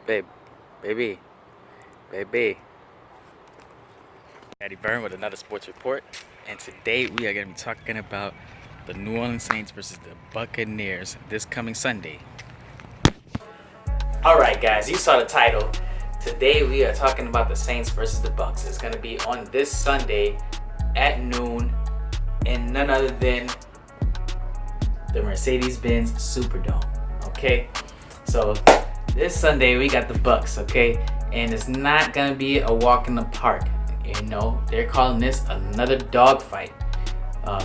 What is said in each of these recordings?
Babe, baby, baby. Eddie Byrne with another sports report, and today we are going to be talking about the New Orleans Saints versus the Buccaneers this coming Sunday. All right, guys, you saw the title. Today we are talking about the Saints versus the Bucs. It's going to be on this Sunday at noon, in none other than the Mercedes-Benz Superdome. Okay, so this Sunday we got the Bucs. Okay, and it's not going to be a walk in the park. You know, they're calling this another dogfight,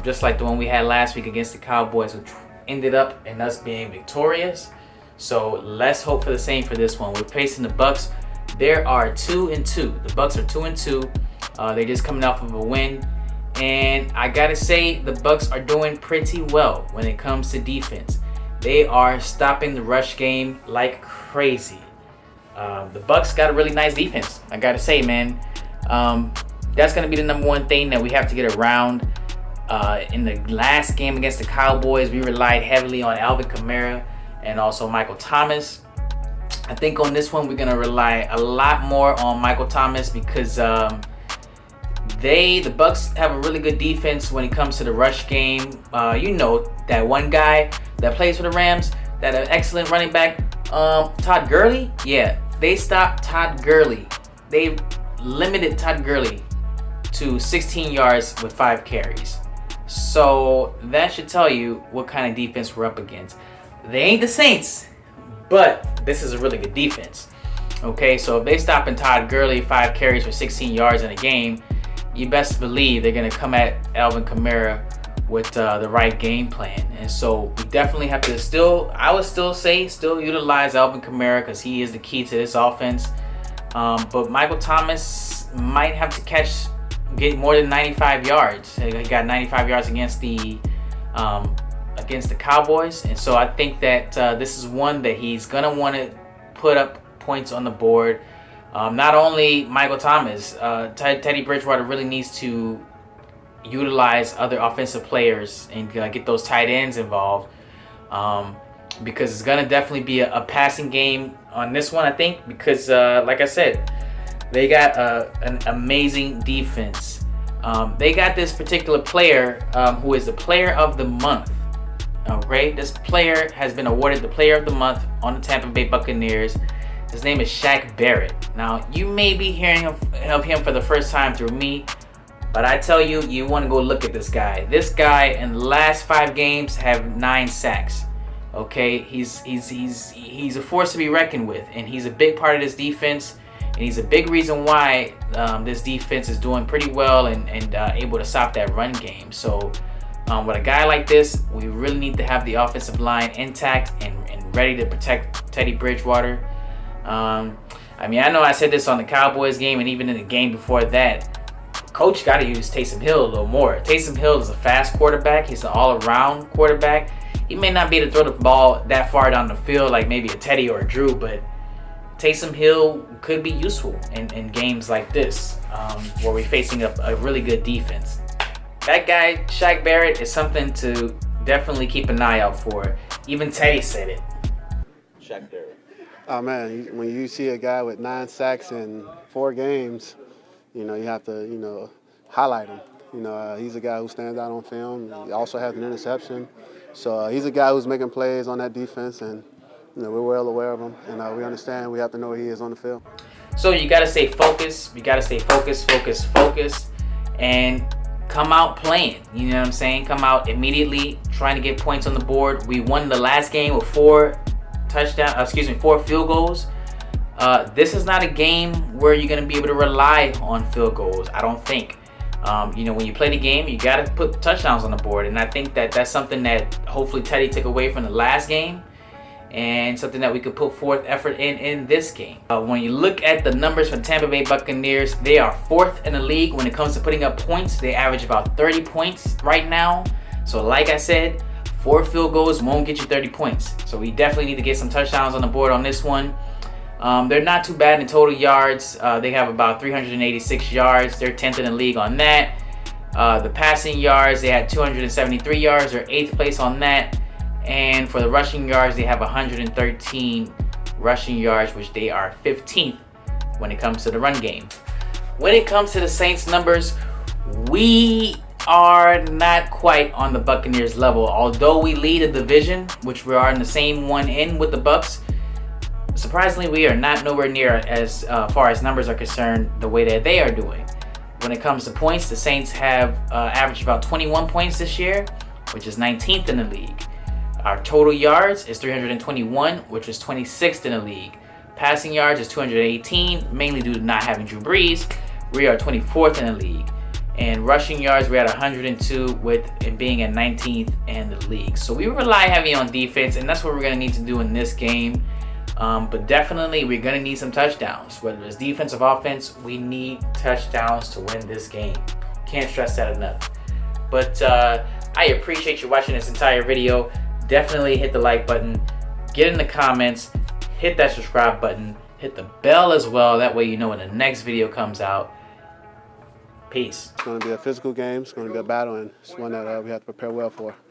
just like the one we had last week against the Cowboys, which ended up in us being victorious. So let's hope for the same for this one. We're facing the Bucs. They are 2-2. The Bucs are 2-2. They're just coming off of a win, and I gotta say the Bucs are doing pretty well when it comes to defense. They are stopping the rush game like crazy. The Bucs got a really nice defense. I gotta say, man. That's going to be the number one thing that we have to get around. In the last game against the Cowboys, we relied heavily on Alvin Kamara and also Michael Thomas. I think on this one, we're going to rely a lot more on Michael Thomas because the Bucs have a really good defense when it comes to the rush game. You know, that one guy that plays for the Rams, that excellent running back, Todd Gurley. Yeah, they stopped Todd Gurley. They limited Todd Gurley to 16 yards with 5 carries. So that should tell you what kind of defense we're up against. They ain't the Saints, but this is a really good defense. Okay, so if they stop in Todd Gurley 5 carries for 16 yards in a game, you best believe they're going to come at Alvin Kamara with the right game plan. And so we definitely have to I would still say utilize Alvin Kamara because he is the key to this offense. But Michael Thomas might have to get more than 95 yards. He got 95 yards against the Cowboys, and so I think that this is one that he's gonna want to put up points on the board. Not only Michael Thomas, Teddy Bridgewater really needs to utilize other offensive players and get those tight ends involved. Because it's going to definitely be a passing game on this one, I think, because like I said, they got an amazing defense. They got this particular player who is the player of the month. Okay, this player has been awarded the player of the month on the Tampa Bay Buccaneers. His name is Shaq Barrett. Now, you may be hearing of him for the first time through me, but I tell you, you want to go look at this guy. This guy in the last 5 games have 9 sacks. Okay, he's a force to be reckoned with, and he's a big part of this defense, and he's a big reason why this defense is doing pretty well and able to stop that run game. So with a guy like this, we really need to have the offensive line intact and ready to protect Teddy Bridgewater. I know I said this on the Cowboys game and even in the game before that. Coach got to use Taysom Hill a little more. Taysom Hill is a fast quarterback. He's an all-around quarterback. He may not be able to throw the ball that far down the field like maybe a Teddy or a Drew, but Taysom Hill could be useful in games like this where we're facing a really good defense. That guy, Shaq Barrett, is something to definitely keep an eye out for. Even Teddy said it. Shaq Barrett. Oh, man, when you see a guy with 9 sacks in 4 games, you have to, highlight him. He's a guy who stands out on film. He also has an interception. So he's a guy who's making plays on that defense, and we're well aware of him, and we understand we have to know where he is on the field. So you got to stay focused. You got to stay focused, and come out playing. You know what I'm saying? Come out immediately, trying to get points on the board. We won the last game with 4 field goals. This is not a game where you're going to be able to rely on field goals, I don't think. When you play the game, you got to put touchdowns on the board. And I think that that's something that hopefully Teddy took away from the last game and something that we could put forth effort in this game. When you look at the numbers for Tampa Bay Buccaneers, they are 4th in the league when it comes to putting up points. They average about 30 points right now. So like I said, 4 field goals won't get you 30 points. So we definitely need to get some touchdowns on the board on this one. They're not too bad in total yards. They have about 386 yards. They're 10th in the league on that. The passing yards, they had 273 yards. They're 8th place on that. And for the rushing yards, they have 113 rushing yards, which they are 15th when it comes to the run game. When it comes to the Saints numbers, we are not quite on the Buccaneers level. Although we lead a division, which we are in the same one in with the Bucs, surprisingly, we are not nowhere near as far as numbers are concerned the way that they are doing. When it comes to points, the Saints have averaged about 21 points this year, which is 19th in the league. Our total yards is 321, which is 26th in the league. Passing yards is 218, mainly due to not having Drew Brees. We are 24th in the league. And rushing yards, we're at 102, with it being at 19th in the league. So we rely heavy on defense, and that's what we're going to need to do in this game. But definitely, we're going to need some touchdowns. Whether it's defense or offense, we need touchdowns to win this game. Can't stress that enough. But I appreciate you watching this entire video. Definitely hit the like button. Get in the comments. Hit that subscribe button. Hit the bell as well. That way you know when the next video comes out. Peace. It's going to be a physical game. It's going to be a battle, and it's one that we have to prepare well for.